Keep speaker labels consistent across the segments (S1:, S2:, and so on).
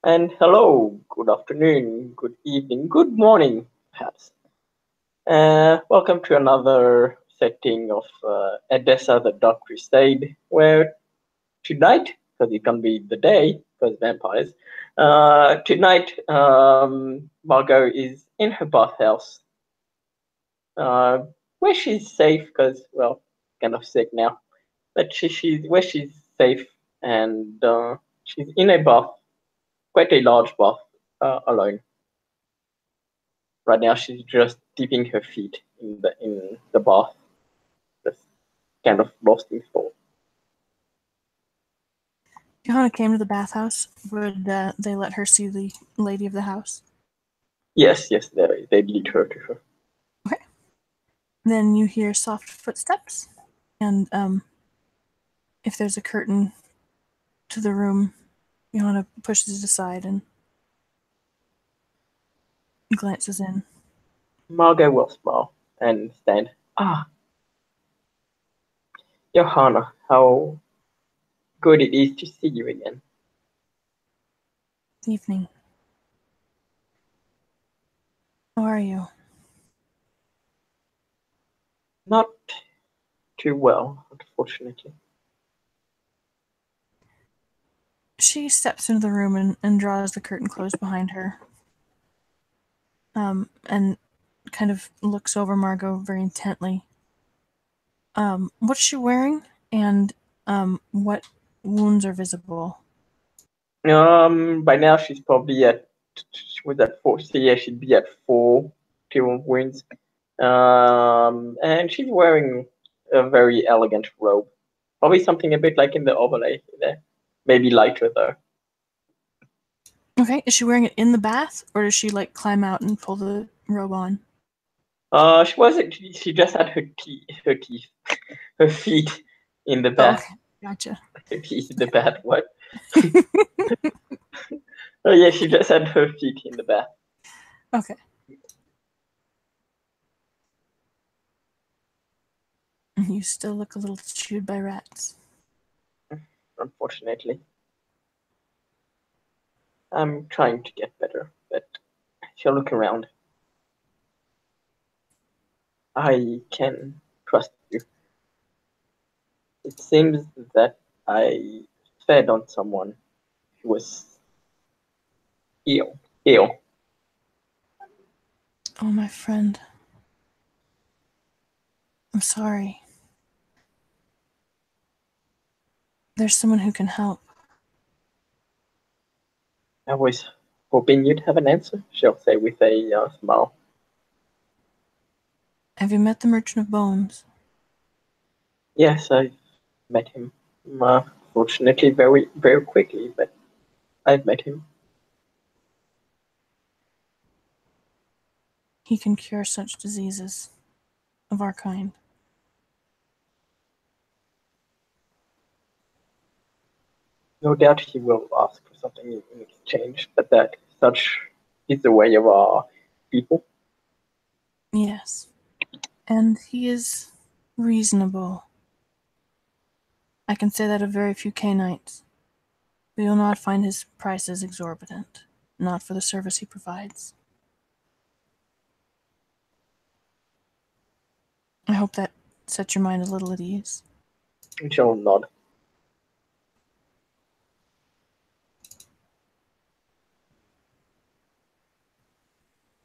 S1: And hello, good afternoon, good evening, good morning, perhaps. Welcome to another setting of Edessa the Dark Crusade, where tonight, because it can be the day, because vampires, tonight Margot is in her bathhouse, uh, where she's safe, because, well, kind of sick now, but she's where she's safe, and she's in a bath, quite a large bath, alone. Right now, she's just dipping her feet in the bath, just kind of lost in thought.
S2: Johanna came to the bathhouse. Would they let her see the lady of the house?
S1: Yes, they lead her to her.
S2: Okay. Then you hear soft footsteps, and if there's a curtain to the room, Johanna pushes it aside and glances in.
S1: Margot will smile and stand. Johanna, how good it is to see you again.
S2: Evening. How are you?
S1: Not too well, unfortunately.
S2: She steps into the room and draws the curtain closed behind her. And kind of looks over Margot very intently. What's she wearing? And what wounds are visible?
S1: By now she's probably at was at four. So yeah, she'd be at 4 2 wounds. And she's wearing a very elegant robe. Probably something a bit like in the overlay there. Maybe lighter though.
S2: Okay, is she wearing it in the bath, or does she like climb out and pull the robe on?
S1: She wasn't. She just had her feet in the
S2: Oh,
S1: bath.
S2: okay, gotcha.
S1: Her teeth in the bath. What? Oh yeah, she just had her feet in the bath.
S2: Okay. You still look a little chewed by rats.
S1: Unfortunately, I'm trying to get better, but she'll look around. I can trust you. It seems that I fed on someone who was ill. Ill.
S2: Oh, my friend. I'm sorry. There's someone who can help.
S1: I was hoping you'd have an answer, she'll say with a smile.
S2: Have you met the Merchant of Bones?
S1: Yes, I met him. Fortunately, very quickly, but I've met him.
S2: He can cure such diseases of our kind.
S1: No doubt he will ask for something in exchange, but that such is the way of our people.
S2: Yes. And he is reasonable. I can say that of very few Canaanites. But you'll not find his prices exorbitant, not for the service he provides. I hope that sets your mind a little at ease.
S1: And she'll nod.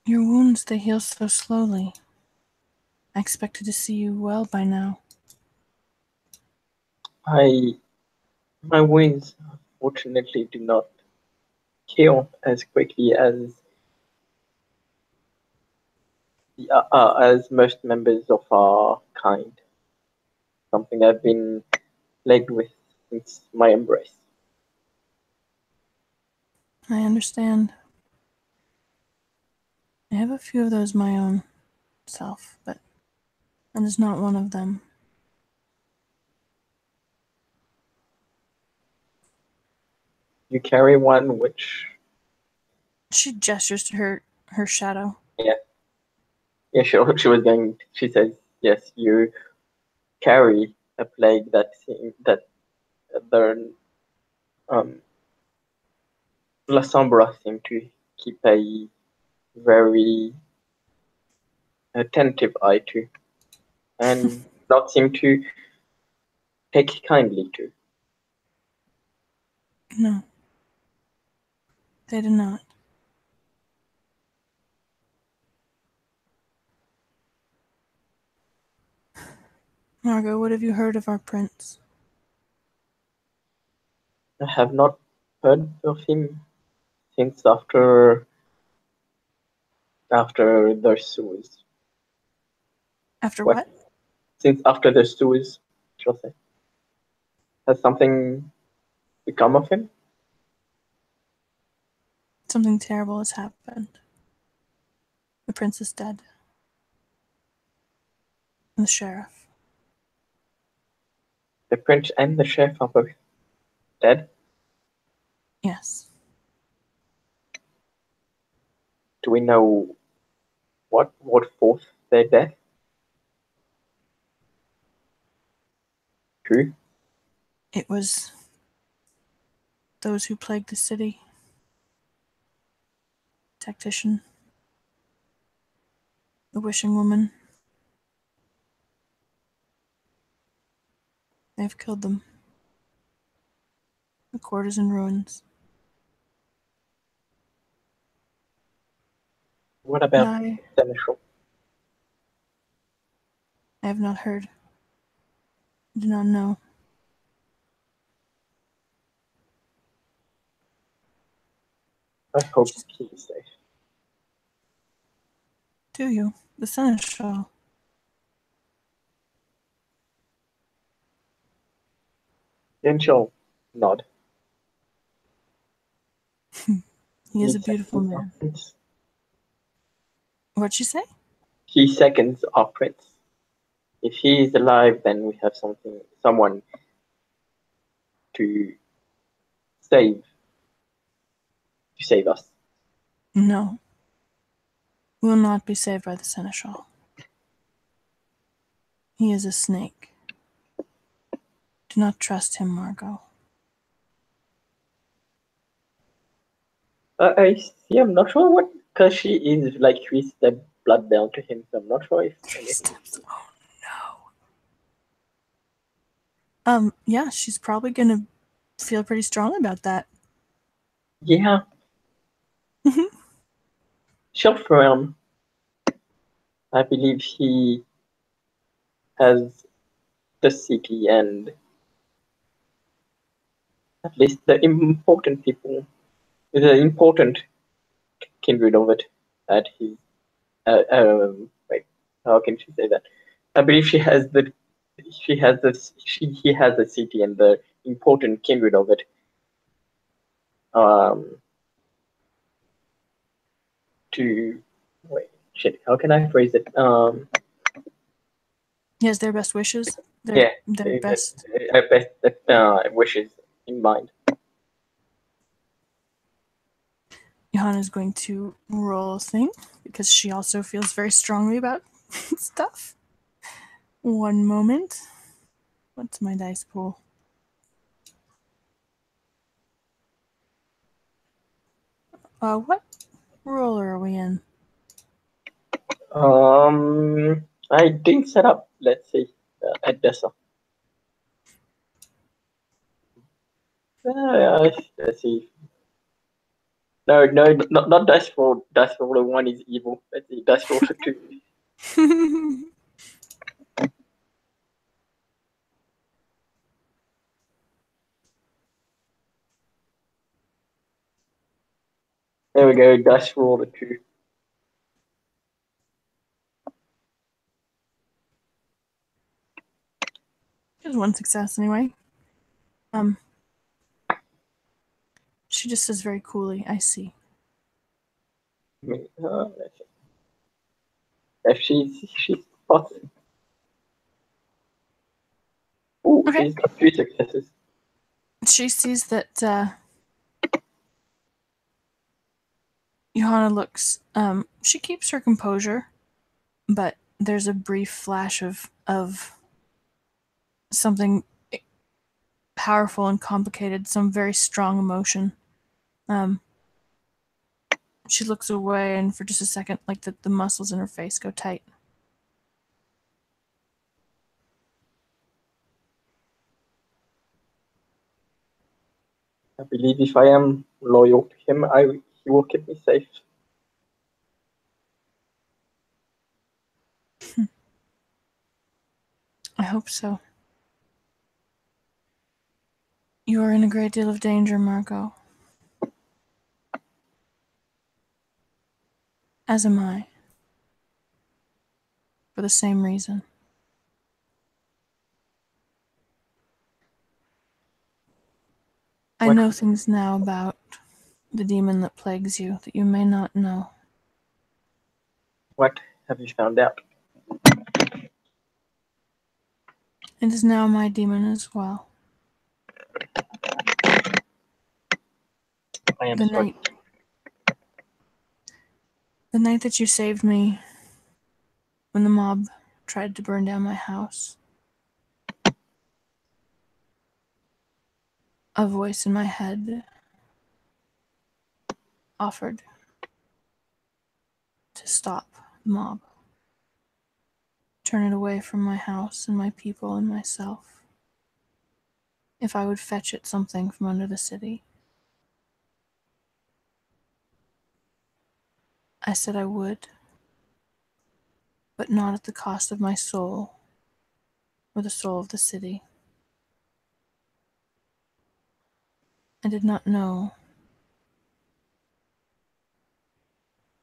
S2: Your wounds, they heal so slowly. I expected to see you well by now.
S1: I My wounds fortunately do not heal as quickly as most members of our kind. Something I've been plagued with since my embrace.
S2: I understand. I have a few of those my own self, but that is not one of them.
S1: You carry one which,
S2: She gestures to her shadow.
S1: yeah, yeah, she was going. She says, yes, you carry a plague that the um La Sombra seem to keep a very attentive eye to, and not seem to take kindly to.
S2: No, they do not. Margot, what have you heard of our prince?
S1: I have not heard of him since after the Suez.
S2: After
S1: What?
S2: what?
S1: Since after the Suez, shall I say? Has something become of him?
S2: Something terrible has happened. The prince is dead. And the sheriff.
S1: The prince and the chef are both dead.
S2: Yes.
S1: Do we know what forced their death? Who?
S2: It was those who plagued the city. Tactician. The wishing woman. They've killed them. The court is in ruins.
S1: What
S2: And
S1: about
S2: I
S1: Seneschal?
S2: have not heard. Do not know.
S1: I hope he is safe.
S2: Do you? The seneschal.
S1: Seneschal nod.
S2: He is
S1: He
S2: a beautiful
S1: seconds our
S2: man.
S1: prince.
S2: What'd she say?
S1: He seconds our prince. If he is alive, then we have someone to save, us.
S2: No. We will not be saved by the seneschal. He is a snake. Do not trust him, Margot.
S1: I see. I'm not sure what, because she is like 3 step blood down to him. So I'm not sure if
S2: 3 steps. Oh no. Yeah, she's probably gonna feel pretty strongly about that.
S1: Yeah,
S2: Mhm.
S1: Shelfram. I believe he has the city and at least the important people, the important kindred of it at his. Wait, how can she say that? I believe he has the city and the important kindred of it. Um, to wait, shit. How can I phrase it?
S2: He has their best wishes.
S1: Yeah,
S2: Their best.
S1: best wishes in mind.
S2: Johanna is going to roll a thing because she also feels very strongly about stuff. One moment. What's my dice pool? What roller are we in?
S1: I didn't set up. Let's see, at Dessa. Let's see. No, not Dash Roller. Dash Roller 1 is evil. Let's see, Dash Roller 2. There we go, Dash Roller 2.
S2: Just one success anyway. She just says very coolly, I see.
S1: Let's see. If she's spotted. Ooh,
S2: Okay.
S1: she's got 3 successes.
S2: She sees that Johanna looks she keeps her composure, but there's a brief flash of something powerful and complicated, some very strong emotion. She looks away, and for just a second, like the muscles in her face go tight.
S1: I believe if I am loyal to him, he will keep me safe.
S2: I hope so. You are in a great deal of danger, Margot. As am I. For the same reason. I know things now about the demon that plagues you that you may not know.
S1: What have you found out?
S2: It is now my demon as well.
S1: I am
S2: The
S1: sorry.
S2: night that you saved me when the mob tried to burn down my house. A voice in my head offered to stop the mob. Turn it away from my house and my people and myself. If I would fetch it something from under the city. I said I would, but not at the cost of my soul or the soul of the city. I did not know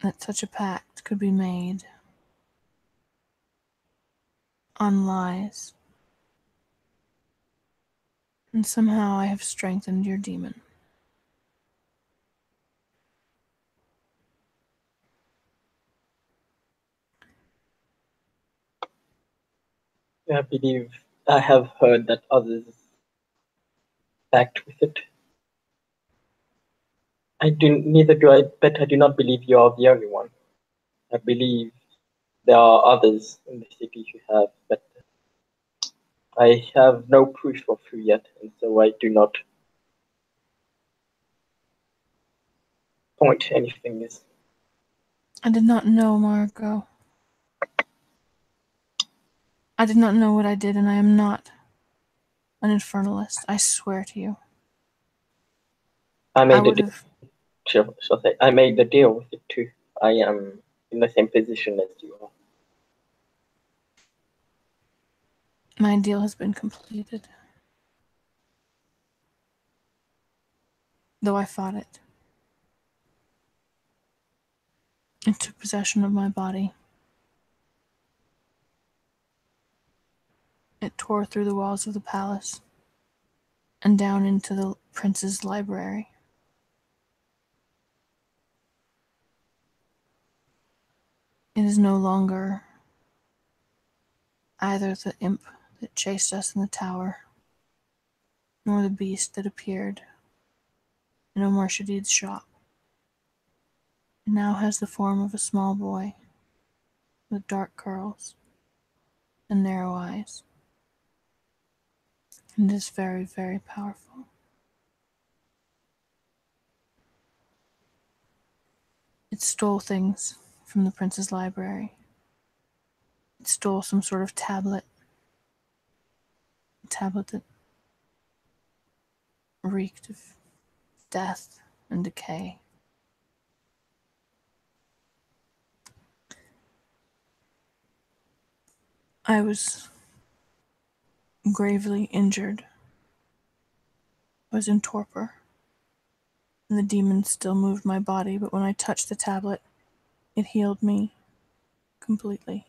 S2: that such a pact could be made on lies. And somehow I have strengthened your demon.
S1: I believe I have heard that others pact with it. Neither do I, but I do not believe you are the only one. I believe there are others in the city who have, but I have no proof of who yet, and so I do not point any fingers.
S2: I did not know, Margot. I did not know what I did, and I am not an infernalist. I swear to you.
S1: I made
S2: would have.
S1: I made the deal with it too. I am in the same position as you are.
S2: My deal has been completed. Though I fought it. It took possession of my body. It tore through the walls of the palace and down into the prince's library. It is no longer either the imp that chased us in the tower, nor the beast that appeared in Omar Shadid's shop. It now has the form of a small boy with dark curls and narrow eyes. And is very, very powerful. It stole things from the prince's library. It stole some sort of tablet. A tablet that reeked of death and decay. I was gravely injured. I was in torpor. And the demon still moved my body, but when I touched the tablet, it healed me completely.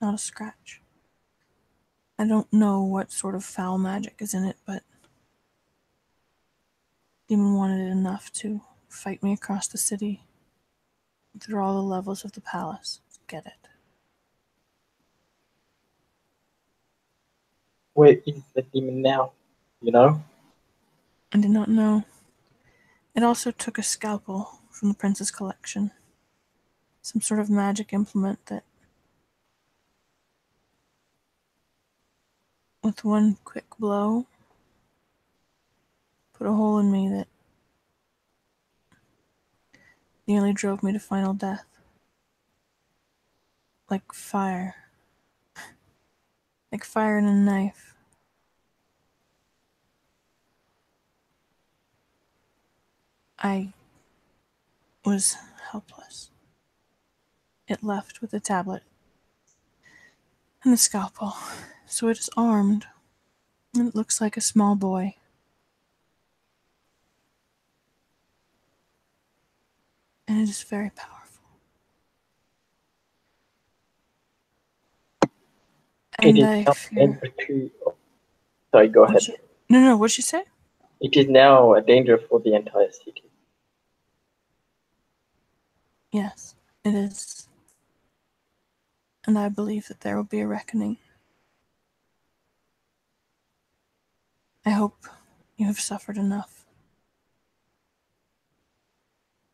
S2: Not a scratch. I don't know what sort of foul magic is in it, but the demon wanted it enough to fight me across the city, through all the levels of the palace, to get it.
S1: Where is the demon now? You know?
S2: I did not know. It also took a scalpel from the prince's collection. Some sort of magic implement that, with one quick blow, put a hole in me that nearly drove me to final death. Like fire. Like fire in a knife. I was helpless. It left with the tablet and the scalpel, so it is armed, and it looks like a small boy. And it is very powerful.
S1: It
S2: And
S1: is
S2: I
S1: now
S2: fear.
S1: danger to. Sorry, go ahead.
S2: No, what'd she say?
S1: It is now a danger for the entire city.
S2: Yes, it is. And I believe that there will be a reckoning. I hope you have suffered enough.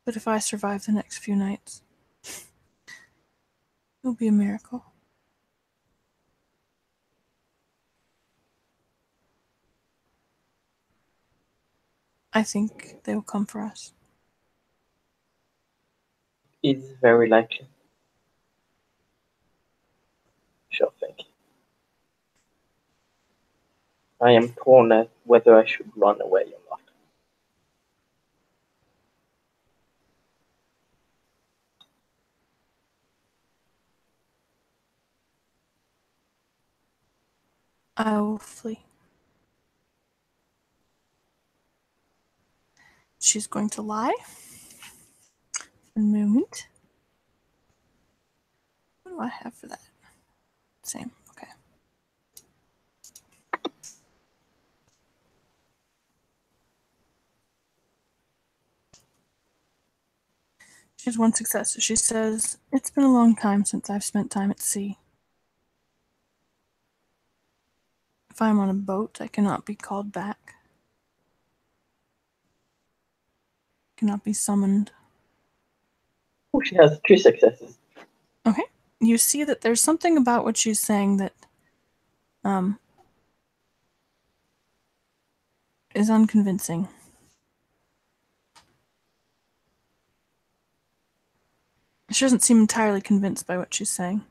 S2: But if I survive the next few nights, it will be a miracle. I think they will come for us.
S1: It is very likely. Sure, thank you. I am torn as whether I should run away or not.
S2: I will flee. She's going to lie. For a moment. What do I have for that? Same. Okay. She has one success. She says, "It's been a long time since I've spent time at sea. If I'm on a boat, I cannot be called back. Cannot be summoned."
S1: Oh, she has 2 successes.
S2: Okay. You see that there's something about what she's saying that is unconvincing. She doesn't seem entirely convinced by what she's saying.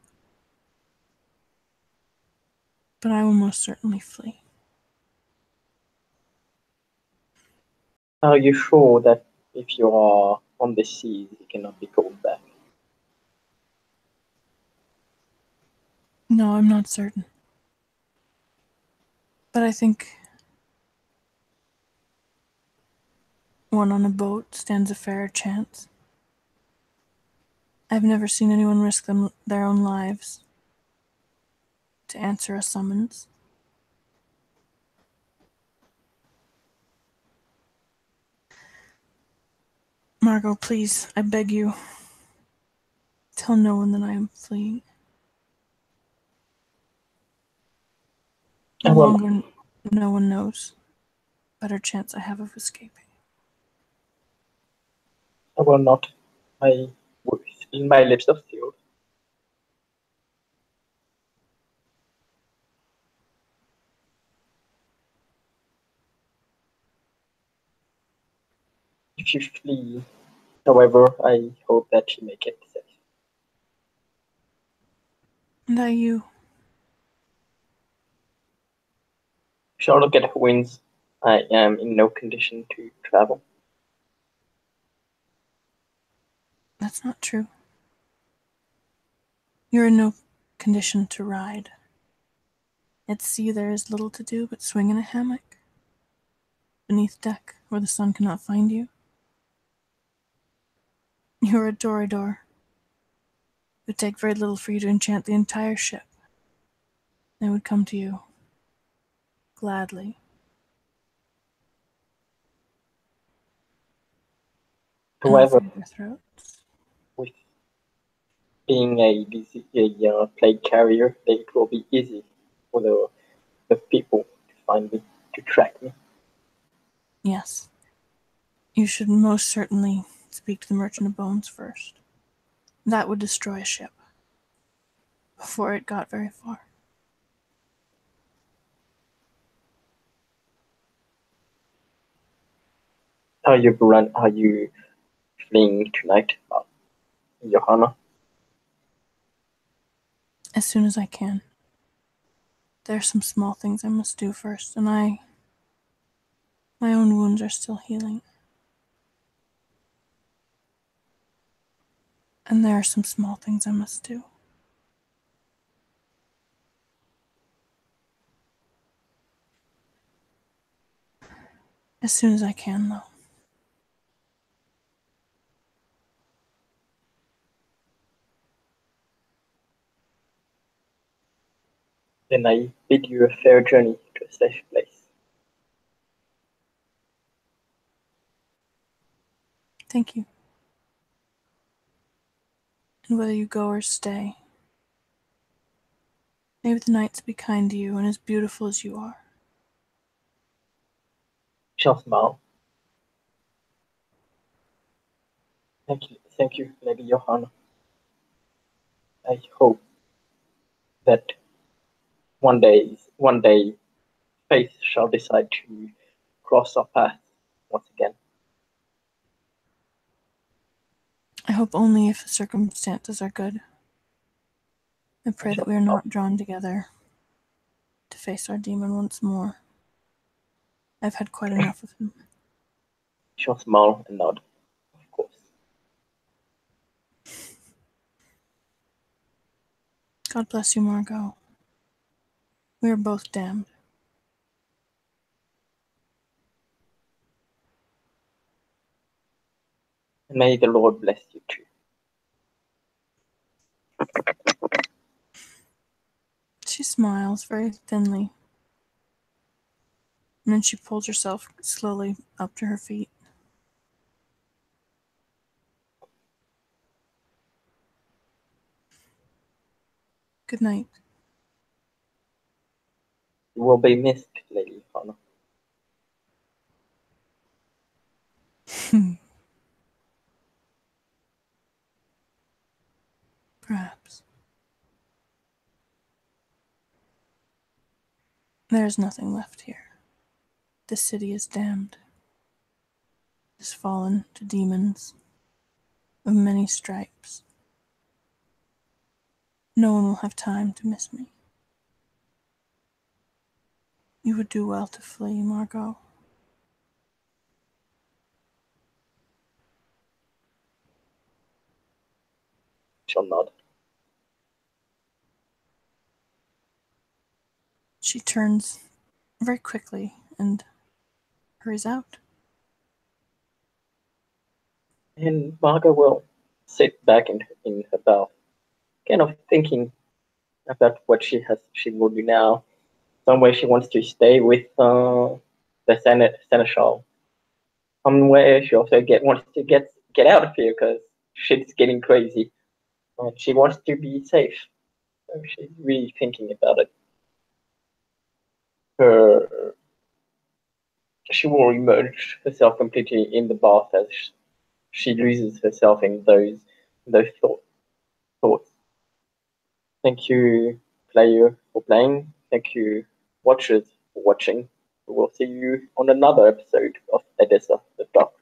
S2: But I will most certainly flee.
S1: Are you sure that if you are on the seas, you cannot be called back?
S2: No, I'm not certain. But I think one on a boat stands a fairer chance. I've never seen anyone risk their own lives to answer a summons. Margot, please, I beg you, tell no one that I am fleeing. The longer no one knows, better chance I have of escaping.
S1: I will not. My lips are sealed. If you flee, however, I hope that you make it safe.
S2: And you?
S1: Charlotte get wins. I am in no condition to travel.
S2: That's not true. You're in no condition to ride. At sea there is little to do but swing in a hammock. Beneath deck, where the sun cannot find you. You're a Doridor. It would take very little for you to enchant the entire ship. They would come to you. Gladly.
S1: However,
S2: Their throats.
S1: with being a plague carrier, it will be easy for the people to find me, to track me.
S2: Yes. You should most certainly speak to the Merchant of Bones first. That would destroy a ship before it got very far.
S1: Are you fleeing tonight, Johanna?
S2: As soon as I can. There are some small things I must do first, and my own wounds are still healing. And there are some small things I must do. As soon as I can, though.
S1: Then I bid you a fair journey to a safe place.
S2: Thank you. And whether you go or stay, may the nights be kind to you and as beautiful as you are.
S1: She'll smile. Thank you, Lady Johanna. I hope that one day, fate shall decide to cross our paths once again.
S2: I hope only if the circumstances are good. I pray that we are not drawn together to face our demon once more. I've had quite enough of him.
S1: She'll smile and nod, of course.
S2: God bless you, Margot. We are both damned.
S1: And may the Lord bless you too.
S2: She smiles very thinly, and then she pulls herself slowly up to her feet. Good night.
S1: You will be missed, Lady Johanna.
S2: Perhaps. There is nothing left here. The city is damned. It has fallen to demons of many stripes. No one will have time to miss me. You would do well to flee, Margot.
S1: She'll nod.
S2: She turns very quickly and hurries out.
S1: And Margot will sit back in her bath, kind of thinking about what she will do now. Somewhere she wants to stay with the seneschal. Somewhere she also wants to get out of here because shit's getting crazy. And she wants to be safe. So she's really thinking about it. She will immerse herself completely in the bath as she loses herself in those thoughts. Thank you, player, for playing. Thank you, watchers, for watching. We will see you on another episode of Edessa, the Dark